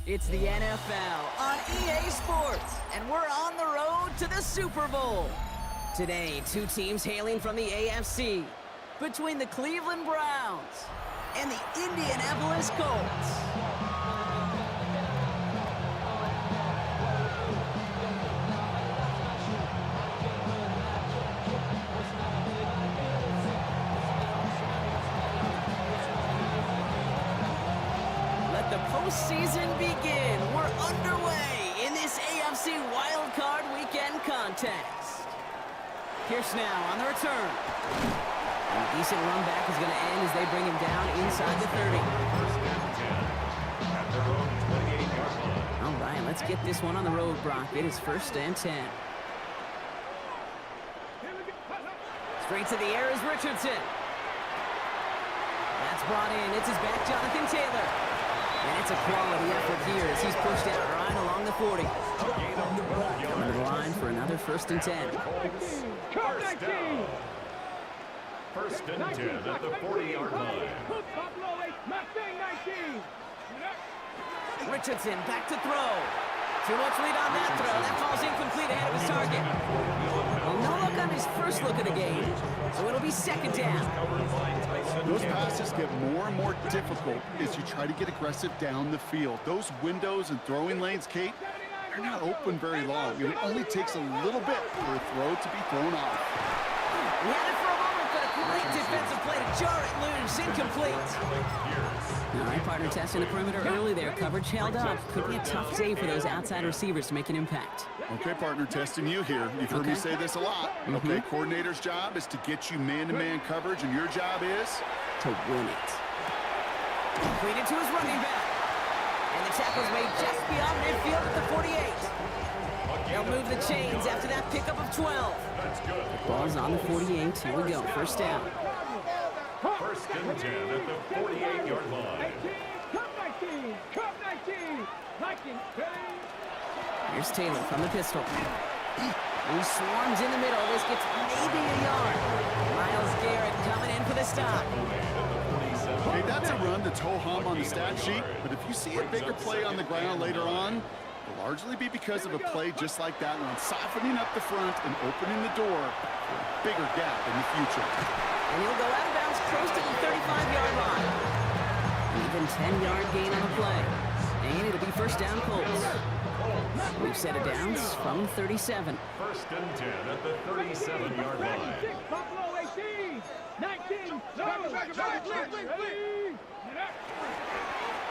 It's the NFL on EA Sports, and we're on the road to the Super Bowl. Today, two teams hailing from the AFC, between the Cleveland Browns and the Indianapolis Colts. Let the postseason begin. We're underway in this AFC Wildcard Weekend contest. Pierce now on the return. And a decent run back is going to end as they bring him down inside the 30. All right, let's get this one on the road, Brock. It is 1st and 10. Straight to the air is Richardson. That's brought in. It's his back, Jonathan Taylor. And it's a quality effort here as he's pushed out right along the 40. Coming to the line for another 1st and 10. First and 10 at the 40-yard line. Richardson back to throw. Too much lead on that throw. That falls incomplete ahead of his target. Well, no look on his first look of the game, so it'll be 2nd down. Those passes get more and more difficult as you try to get aggressive down the field. Those windows and throwing lanes, Kate, they're not open very long. It only takes a little bit for a throw to be thrown off. He had it for a moment, but a great defensive play to jar it loose. Incomplete. All right, partner, testing the perimeter early there. Coverage held up. Could be a tough day for those outside receivers to make an impact. Okay, partner, testing you here. You've heard me say this a lot. Okay, coordinator's job is to get you man-to-man coverage, and your job is to win it. Completed to his running back. And the tackle's made just beyond midfield at the 48. They'll move the chains after that pickup of 12. The ball's on the 48. Here we go. 1st down. First and 10 at the 48-yard line. Here's Taylor from the pistol. He swarms in the middle. This gets maybe a yard. Myles Garrett coming in for the stop. Hey, that's a run that's ho-hum on the stat sheet, but if you see a bigger play on the ground later on, it'll largely be because of a play just like that one, softening up the front and opening the door for a bigger gap in the future. And he'll go out of bounds close to the 35-yard line. An even 10-yard gain on the play. And it'll be 1st down Colts. We've set it down from 37. First and 10 at the 37-yard line.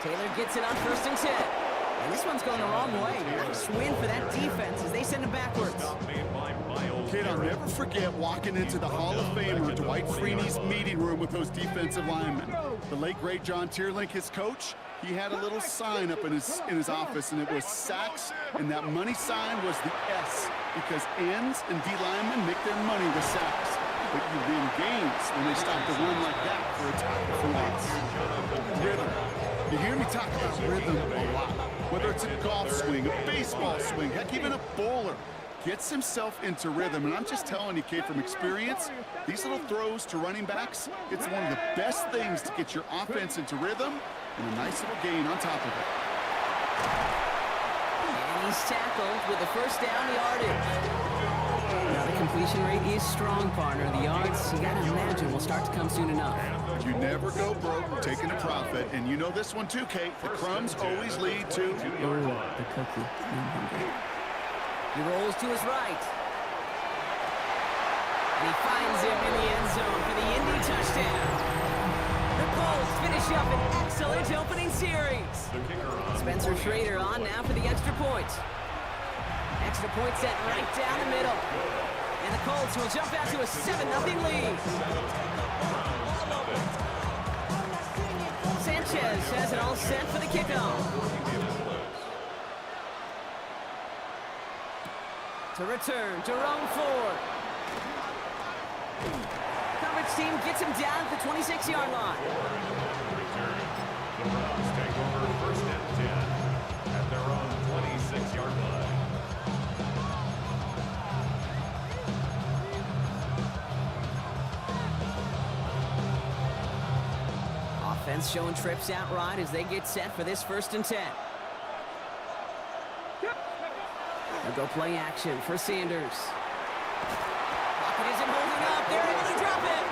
Taylor gets it on 1st and 10. And this one's going the wrong way. Nice win for that defense as they send him backwards. Kid, I'll never forget walking into the Hall of Famer Dwight Freeney's meeting room with those defensive linemen. The late, great John Tierlink, his coach, he had a little sign up in his office, and it was sacks, and that money sign was the S, because ends and D linemen make their money with sacks. But you win games when they stop to run like that for a top performance. Rhythm. You hear me talk about rhythm a lot. Whether it's a golf swing, a baseball swing, heck, even a bowler gets himself into rhythm. And I'm just telling you, kid, from experience, these little throws to running backs, it's one of the best things to get your offense into rhythm and a nice little gain on top of it. And he's tackled with the 1st down yardage. Now the completion rate is strong, partner. The yards, you gotta imagine, will start to come soon enough. You never go broke taking a profit, and you know this one too, Kate. The crumbs always lead to... the cookie. He rolls to his right. And he finds him in the end zone for the Indy touchdown. The Colts finish up an excellent opening series. Spencer Schrader on now for the extra point. Extra point set right down the middle. And the Colts will jump out to a 7-0 lead. Sanchez has it all set for the kickoff. To return, Jerome Ford. Coverage team gets him down at the 26-yard line. The Browns take over 1st and 10 at their own 26-yard line. Offense showing trips out right as they get set for this 1st and 10. They'll go play action for Sanders. Pocket isn't holding up. They're able to drop it.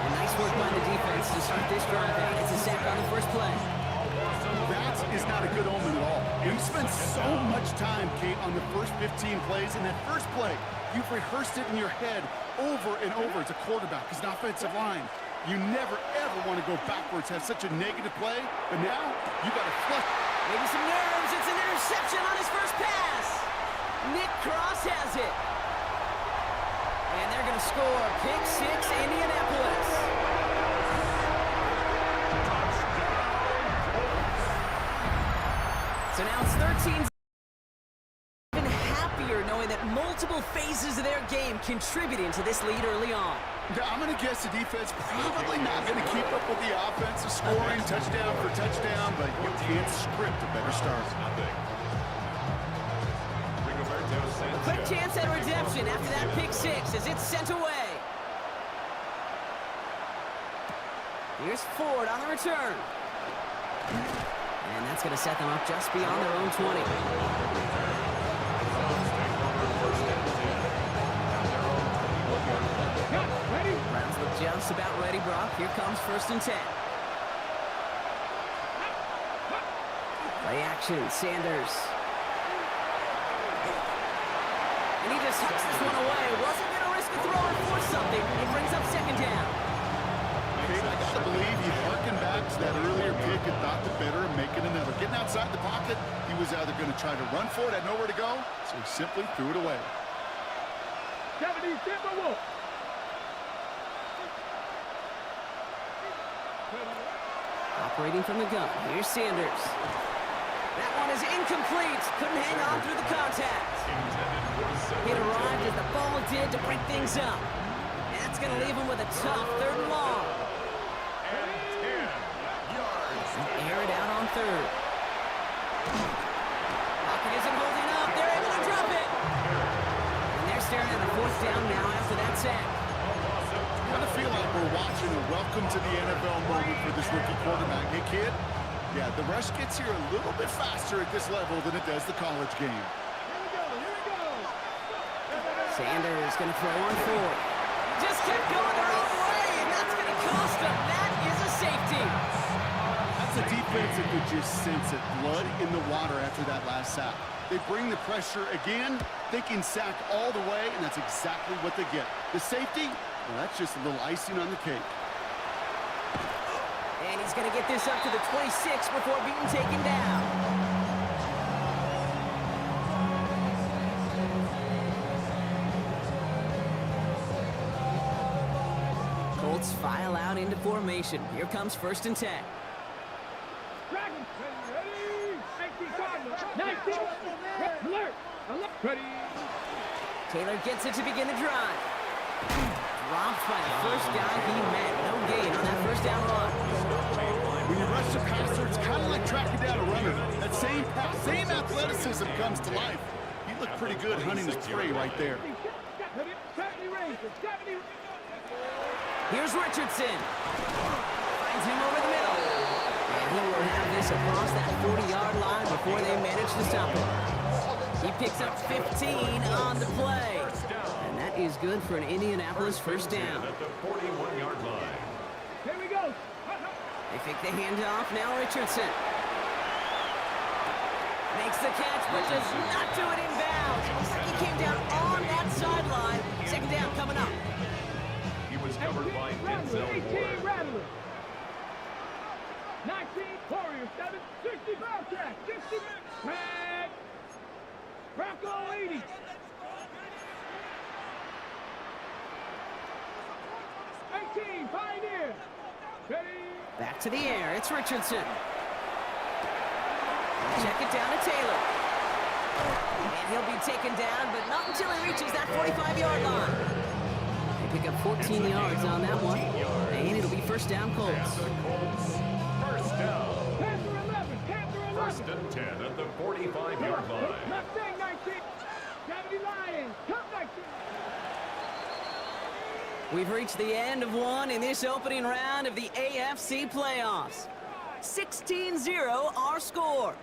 And nice work by the defense to start this drive out. It's a sack on the first play. That is not a good omen at all. You spend so much time, Kate, on the first 15 plays. In that first play, you've rehearsed it in your head over and over as a quarterback, as an offensive line. You never, ever want to go backwards, have such a negative play, but now you got to flush. Maybe some nerves. It's an interception on his first pass. Nick Cross has it. And they're going to score. Pick 6, Indianapolis. So now it's 13. Even happier knowing that multiple phases of their game contributing to this lead early on. I'm going to guess the defense probably not going to keep up with the offensive scoring touchdown for touchdown, but you can't script a better start. A quick chance at redemption after that pick 6 as it's sent away. Here's Ford on the return. And that's going to set them up just beyond their own 20. Browns look just about ready, Brock. Here comes 1st and 10. Play action, Sanders. And he just hucks this one away. Wasn't going to risk a throw and force something. It brings up 2nd down. I got to believe he harkened back to that earlier pick and thought the better of making another. Getting outside the pocket, he was either going to try to run for it, had nowhere to go, so he simply threw it away. 70, Operating from the gun, here's Sanders. That one is incomplete. Couldn't hang on through the contact. It arrived as the ball did to break things up. And that's going to leave him with a tough 3rd and long. Air it out on 3rd. Pocket isn't holding up. They're able to drop it. And they're staring at a 4th down now after that sack. I kind of feel like we're watching a welcome to the NFL moment for this rookie quarterback. Hey, kid, yeah, the rush gets here a little bit faster at this level than it does the college game. Here we go. Sanders going to throw on 4th. Just kept going their own way, and that's going to cost them. That is a safety. That's a defense that could just sense it. Blood in the water after that last sack. They bring the pressure again, thinking sack all the way, and that's exactly what they get. The safety, well, that's just a little icing on the cake. And he's going to get this up to the 26 before being taken down. Colts file out into formation. Here comes 1st and 10. Dragons, ready? 19, alert, ready. Taylor gets it to begin the drive. Dropped by the first guy he met. No gain on that 1st down run. When you rush the passer, it's kind of like tracking down a runner. That same athleticism comes to life. He looked pretty good hunting his prey right there. 70 range, 70. Here's Richardson. Finds him over the middle. And he will have this across that 40-yard line before they manage to stop him. He picks up 15 on the play. And that is good for an Indianapolis 1st down. At the 41-yard line. Here we go. They fake the handoff. Now Richardson. Makes the catch, but does not do it in bounds. Looks like he came down on that sideline. 2nd down coming up. He was covered by 18 Denzel Ward. Rattler. 19 Warriors, 7, 60 Bobcat, 60 Tag. Bronco 80. 18 Pioneer. Ready. Back to the air. It's Richardson. Check it down to Taylor. And he'll be taken down, but not until he reaches that 45-yard line. They pick up 14 yards on that one. And it'll be 1st down Colts. Colts. 1st down. Panther 11. Panther 11. 1st and 10 at the 45-yard line. Mustang 19. 70 Lions. Top 19. We've reached the end of one in this opening round of the AFC playoffs. 16-0 our score.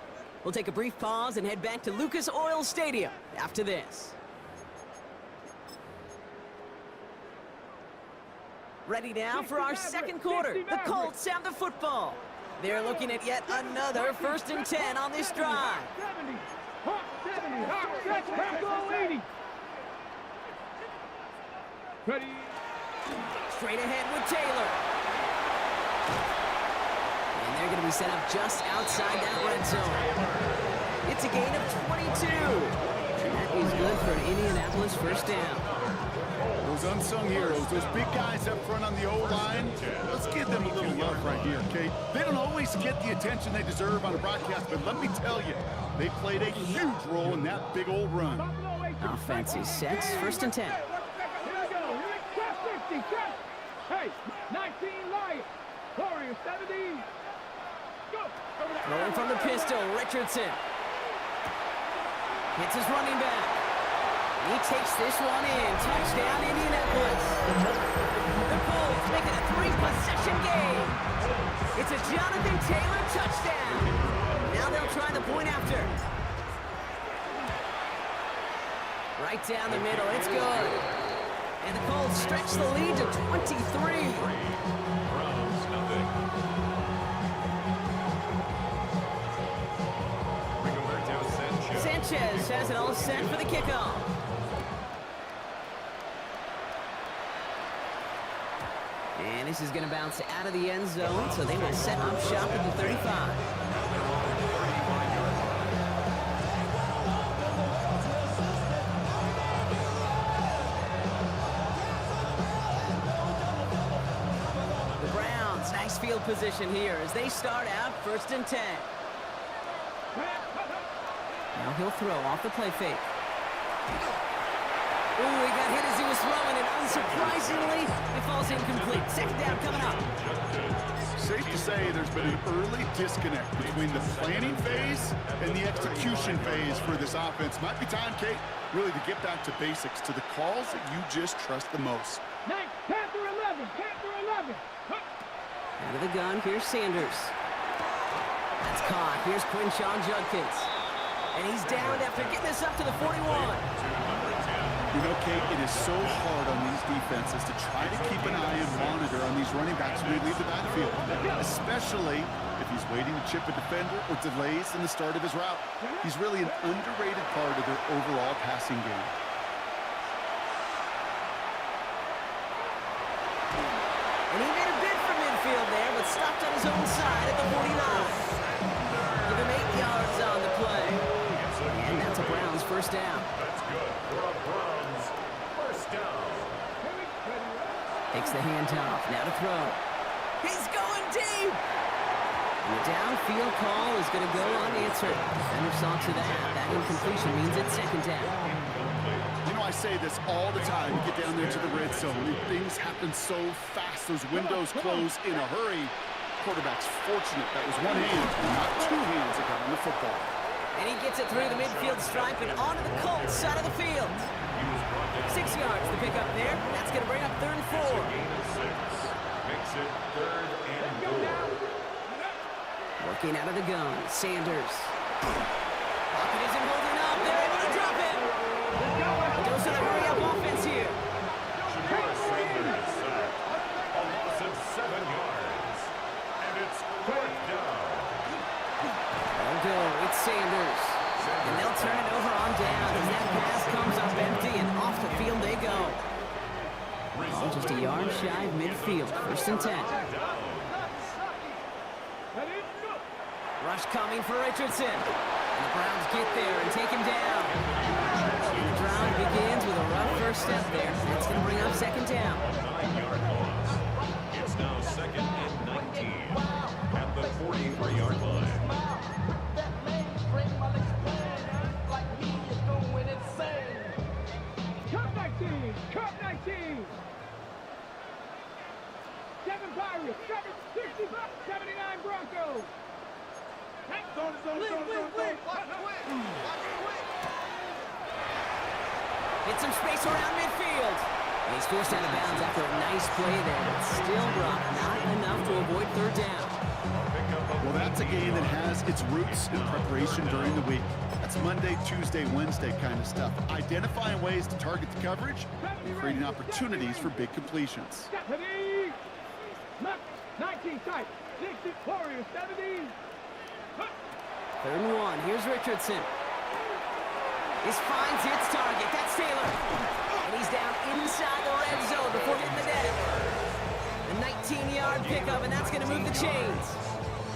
We'll take a brief pause and head back to Lucas Oil Stadium after this. Ready now for our second quarter. The Colts have the football. They're looking at yet another 1st and 10 on this drive. 70. Hawk 70. Hawk stretch. Back goal 80. Ready. Straight ahead with Taylor. And they're going to be set up just outside that red zone. It's a gain of 22. That is good for an Indianapolis first down. Those unsung heroes, those big guys up front on the O-line, let's give them a little love right here, okay? They don't always get the attention they deserve on a broadcast, but let me tell you, they played a huge role in that big old run. Offense is set. 1st and 10. Here we go. Here we go. 50. Check. Hey, 19 Lions. Warriors 70. Go. Throwing from the pistol, Richardson. Hits his running back. He takes this one in. Touchdown, Indianapolis. The Colts make it a 3-possession game. It's a Jonathan Taylor touchdown. Now they'll try the point after. Right down the middle. It's good. And the Colts stretch the lead to 23. Sanchez has it all set for the kickoff. And this is going to bounce out of the end zone, so they will set up shop at the 35. The Browns, nice field position here as they start out 1st and 10. Now he'll throw off the play fake. Ooh, he got hit as he was throwing, and unsurprisingly, it falls incomplete. 2nd down coming up. Safe to say there's been an early disconnect between the planning phase and the execution phase for this offense. Might be time, Kate, really to get back to basics, to the calls that you just trust the most. Panther 11. Panther 11. Out of the gun, here's Sanders. That's caught. Here's Quinshawn Judkins. And he's down after getting this up to the 41. You know, Kate, it is so hard on these defenses to try to keep an eye and monitor on these running backs when they leave the backfield, especially if he's waiting to chip a defender or delays in the start of his route. He's really an underrated part of their overall passing game. And he made a bid for midfield there, but stopped on his own side at the 49. Give him 8 yards on the play. And that's a Browns first down. That's good for a Browns first down. Takes the handoff, now to throw. He's going deep! And the downfield call is going to go unanswered. Defender saw to that. That incompletion means it's 2nd down. You know, I say this all the time. You get down there to the red zone, and things happen so fast. Those windows close in a hurry. Quarterback's fortunate that was one hand, and not 2 hands that got on the football. And he gets it through the midfield stripe and onto the Colts side of the field. 6 yards to pick up there. That's going to bring up 3rd and 4. Gain of 6 makes it 3rd and 4. Working out of the gun, Sanders. Pocket isn't holding up. They're able to drop it. Goes to the hurry-up offense here. Shamar Sanders sacked. A loss of 7 yards. And it's 4th down. They'll go. It's Sanders. And they'll turn it over on down as that pass comes up empty and off the field they go. Oh, just a yard shy of midfield. 1st and 10. Rush coming for Richardson. And the Browns get there and take him down. And the drive begins with a rough first step there. That's going to bring up 2nd down. 9-yard loss. It's now 2nd and 19 at the 43-yard line. Cup 19. 7 Pirates. 79 Broncos. Hit some space around midfield. And he's forced out of bounds after a nice play there, but still, Brock, not enough to avoid 3rd down. Well, that That's a game that has its roots in preparation during the week. That's Monday, Tuesday, Wednesday kind of stuff. Identifying ways to target the coverage and creating opportunities for big completions. 19 tight. 60 Warriors 70. 3rd and 1. Here's Richardson. This finds its target. That's Taylor. And he's down inside the red zone before hitting the net. A 19-yard pickup, and that's going to move the chains.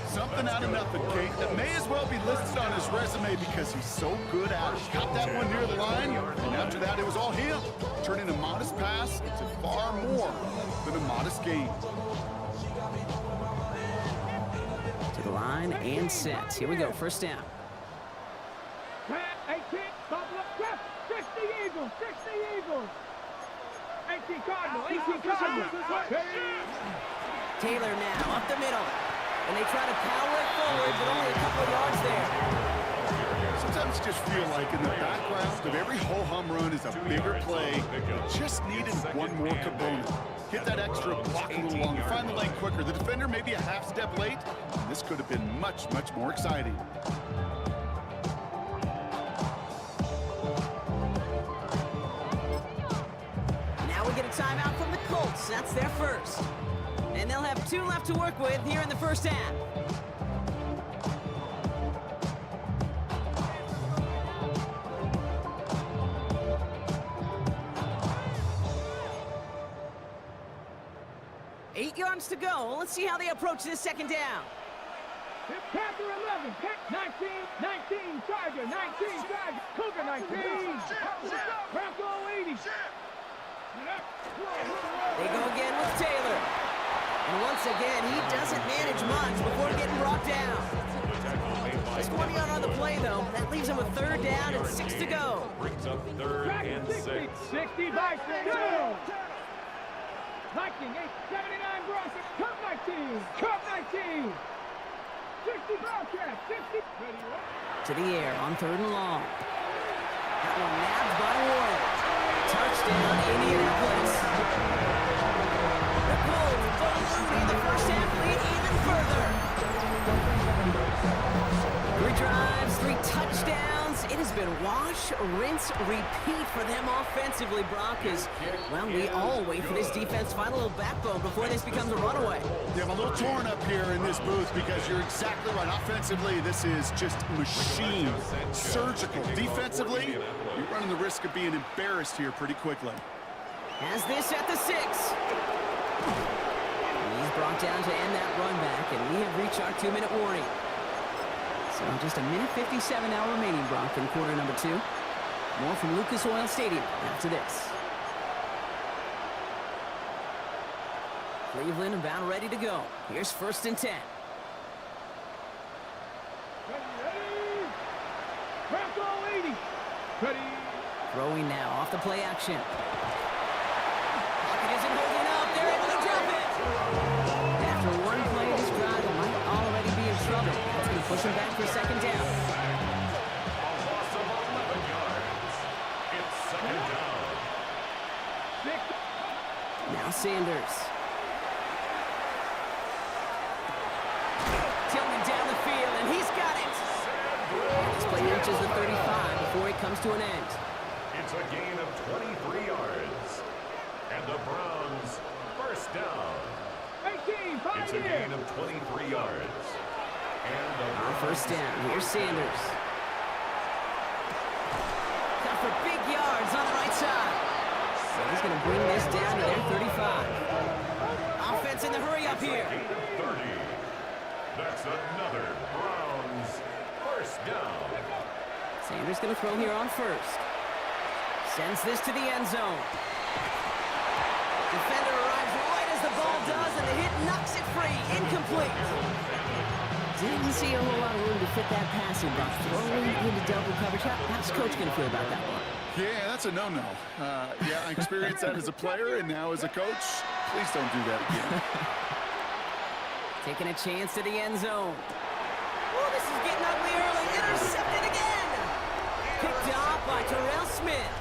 Something out of nothing, Kate. That may as well be listed on his resume because he's so good at it. Caught that one near the line, and after that, it was all him. Turning a modest pass into far more than a modest gain. To the line and set. Here we go. 1st down. 18, Buffalo, 60 Eagles, 60 Eagles. 18 Cardinals, 18 Cardinals. Taylor now up the middle. And they try to power it forward, but only a couple of yards there. Sometimes you just feel like in the background of every ho-hum run is a bigger play. Just needed one more component. Hit that extra block a little longer. Find the lane quicker. The defender may be a half step late. And this could have been much, much more exciting. Now we get a timeout from the Colts. That's their first. And they'll have 2 left to work with here in the 1st half. Eight yards to go. Let's see how they approach this 2nd down. Panther 11, 19, Tiger, 19, Tiger, Cougar 19, Bronco 80. They go again with Taylor. And once again, he doesn't manage much before getting brought down. Just 1 yard on the play, though. That leaves him with 3rd down and 6 to go. Brings up 3rd and 6. 60 by 2. Viking 879 Bronco, Cup 19, Cup 19. 60 Bobcats, 60. To the air on 3rd and long. That one nabbed by Warren. Touchdown, Indianapolis. The Colts balloon the 1st half lead even further. 3 drives, 3 touchdowns. It has been wash, rinse, repeat for them offensively, Brock, as, well, we all wait for this defense to find a little backbone before this becomes a runaway. Yeah, I'm a little torn up here in this booth because you're exactly right. Offensively, this is just machine, surgical. Defensively, you're running the risk of being embarrassed here pretty quickly. Has this at the 6. He's brought down to end that run back, and we have reached our 2-minute warning. So just a minute 57 now remaining, Brock, in quarter number 2. More from Lucas Oil Stadium after this. Cleveland about ready to go. Here's 1st and 10. Bronco 80. Ready. Throwing now off the play action. Pocket isn't holding up. They're able to drop it. After one play of this drive, it might already be in trouble. That's going to push him back for 2nd down. A loss of 11 yards. It's 2nd down. Now Sanders. Tilting down the field, and he's got it. This play reaches the 35 before it comes to an end. It's a gain of 23 yards. And the Browns, 1st down. 18, It's a gain of 23 yards. And the On 1st down, here's Sanders. Got for big yards on the right side. So he's going to bring this down to their 35. Offense in the hurry up here. gain of 30. That's another Browns 1st down. Sanders going to throw here on 1st. Sends this to the end zone. Defender arrives right as the ball does, and the hit knocks it free. Incomplete. Didn't see a whole lot of room to fit that passing, but throwing into double coverage. How's Coach going to feel about that one? Yeah, that's a no-no. Yeah, I experienced that as a player and now as a coach. Please don't do that again. Taking a chance to the end zone. Oh, this is getting ugly early. Intercepted again. Picked off by Terrell Smith.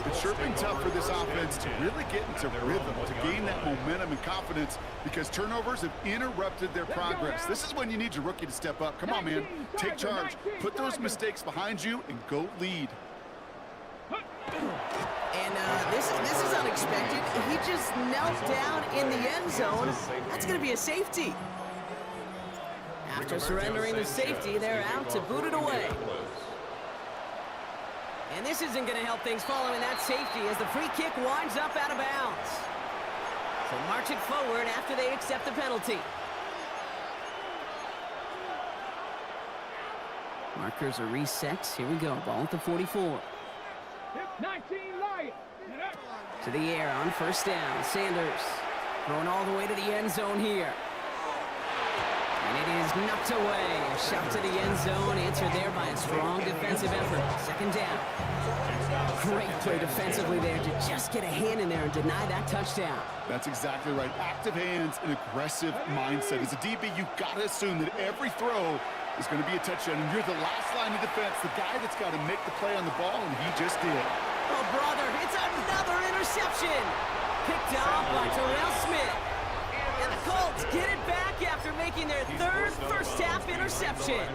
It's sure been tough for this offense to really get into rhythm, to gain that momentum and confidence, because turnovers have interrupted their progress. This is when you need your rookie to step up. Come on, man. Take charge. Put those mistakes behind you and go lead. And this is unexpected. He just knelt down in the end zone. That's going to be a safety. After surrendering the safety, they're out to boot it away. And this isn't going to help things following that safety as the free kick winds up out of bounds. So march it forward after they accept the penalty. Markers are reset. Here we go. Ball at the 44. 19 Lions. To the air on first down. Sanders throwing all the way to the end zone here. And it is knocked away. A shot to the end zone, answered there by a strong defensive effort. Second down. Great play defensively there to just get a hand in there and deny that touchdown. That's exactly right. Active hands and aggressive mindset. As a DB, you've got to assume that every throw is going to be a touchdown. And you're the last line of defense, the guy that's got to make the play on the ball, and he just did. Oh, brother, it's another interception. Picked off by Terrell Smith. And the Colts get it back after making their third first-half interception.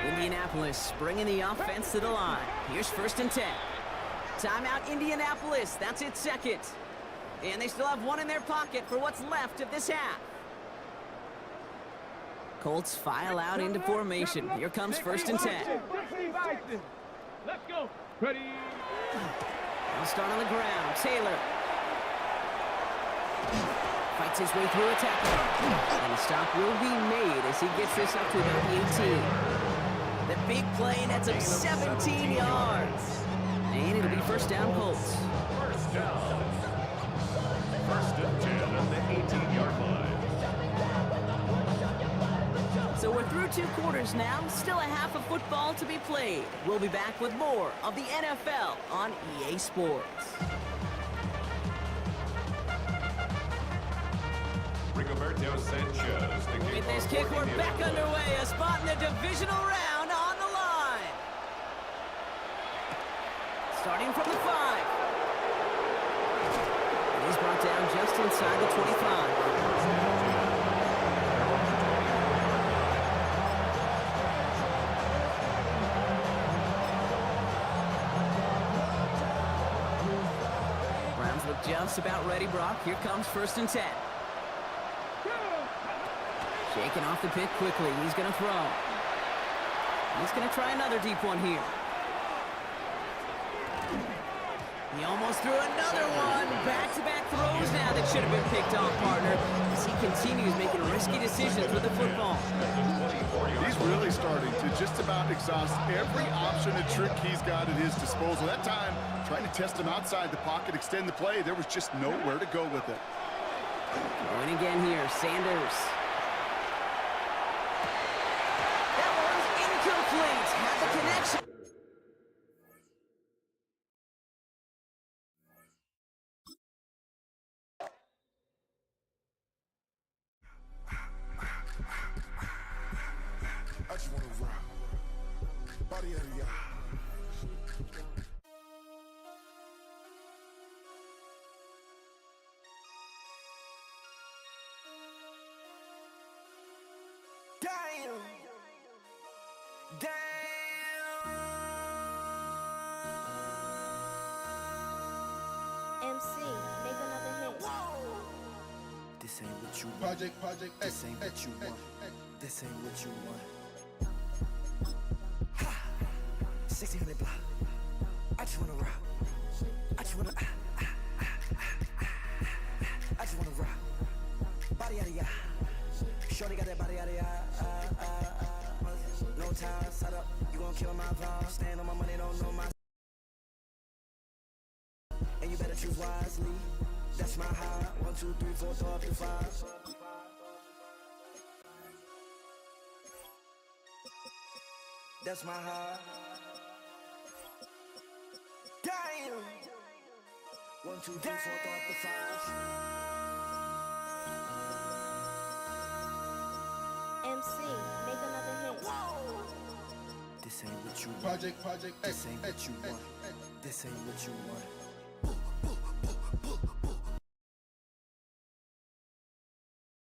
Indianapolis bringing the offense to the line. Here's 1st and 10. Timeout, Indianapolis. That's its second. And they still have one in their pocket for what's left of this half. Colts file out into formation. Here comes 1st and 10. Let's go. Ready. They'll start on the ground. Taylor fights his way through a tackle. And a stop will be made as he gets this up to about the 18. The big play nets him 17 yards. And it'll be first down, Colts. First down. 1st and 10 at the 18-yard line. So we're through 2 quarters now. Still a half of football to be played. We'll be back with more of the NFL on EA Sports. Rigoberto Sanchez to kick With this off kick, for we're Indianapolis. back underway. A spot in the divisional round on the line. Starting from the 5. And he's brought down just inside the 25. Browns look just about ready, Brock. Here comes 1st and 10. Shaking off the pick quickly. He's going to throw. He's going to try another deep one here. He almost threw another one. Back-to-back throws now that should have been picked off, partner, as he continues making risky decisions with the football. He's really starting to just about exhaust every option and trick he's got at his disposal. That time, trying to test him outside the pocket, extend the play, there was just nowhere to go with it. Going again here, Sanders. That one's incomplete. Had the connection. I just wanna rock. Body of the Damn. Damn. MC, make another hit. This ain't what you want. Project This ain't what you want. This ain't what you want. 1600 block. I just wanna rock. I just wanna. I just wanna rock. Body out of ya. Shorty got that body out of ya. No time, set up. You gon' kill my vibe. Stand on my money, don't know my. And you better choose wisely. That's my high. 1, 2, 3, 4, throw up to 5. That's my high. Damn. 1, 2, 3, 4, throw up the 5. MC, make another hit. This This ain't what you want. Project, This ain't what you want. This ain't what you want.